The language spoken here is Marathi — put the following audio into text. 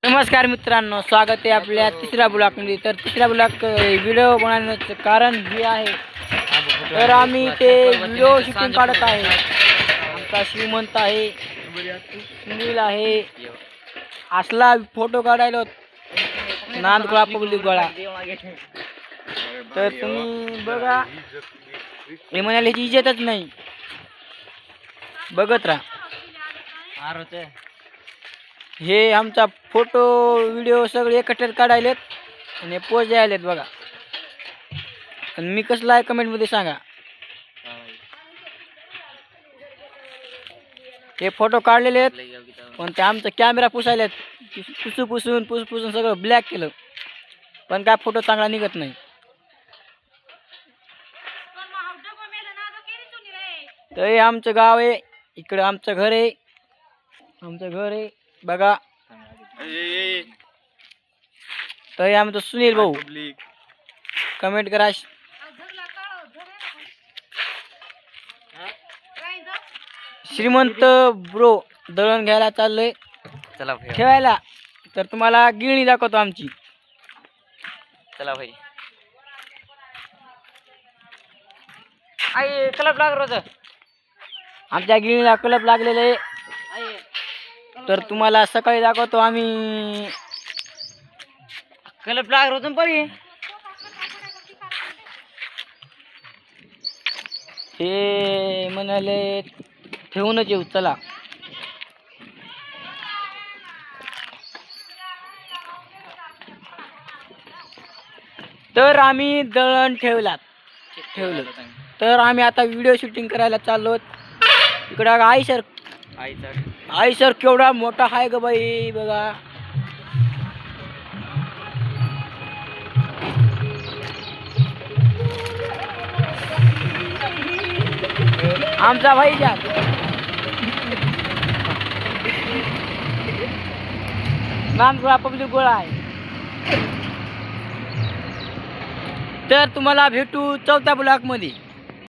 नमस्कार मित्रांनो, स्वागत आहे आपल्या तिसऱ्या ब्लॉगमध्ये. तर तिसऱ्या ब्लॉग व्हिडिओ बनवण्याचं कारण हे आहे, तर आम्ही ते व्हिडिओ शूटिंग काढत आहे. आमचा श्रीमंत आहे, सुनील आहे, असला फोटो काढायला नांदगोळा पब्लिक गोळा. तर तुम्ही बघा, हे म्हणाले ह्याची इज्जतच नाही. बघत राहा. हे आमचा फोटो व्हिडिओ सगळे एकत्र काढायलेत आणि पोज द्यायलेत बघा. आणि मी कसला आहे कमेंटमध्ये सांगा. हे फोटो काढलेले आहेत पण ते आमचा कॅमेरा पुसायलेत, पुसून सगळं ब्लॅक केलं, पण काय फोटो चांगला निघत नाही. तर हे आमचं गाव आहे, इकडं आमचं घर आहे, बघा. तर आमचं सुनील भाऊ, कमेंट करा. श्रीमंत ब्रो दळण घ्यायला चाललंय, चला ठेवायला. तर तुम्हाला गिळणी दाखवतो आमची, चला भाई. आई कलप लाग रोज आमच्या गिळणीला कलप लागलेलं आहे. तर तुम्हाला सकाळी दाखवतो आम्ही. कलप लाग रोज परी हे म्हणाले ठेवूनच येऊ, चला. तर आम्ही दळण ठेवलं. तर आम्ही आता व्हिडिओ शूटिंग करायला चाललो. इकडं आई सर केवढा मोठा आहे ग बाई, बघा. आमचा भाई जात नांदगोळा पब्लिक गोळा आहे. तर तुम्हाला भेटू 4थ्या ब्लॉक मध्ये.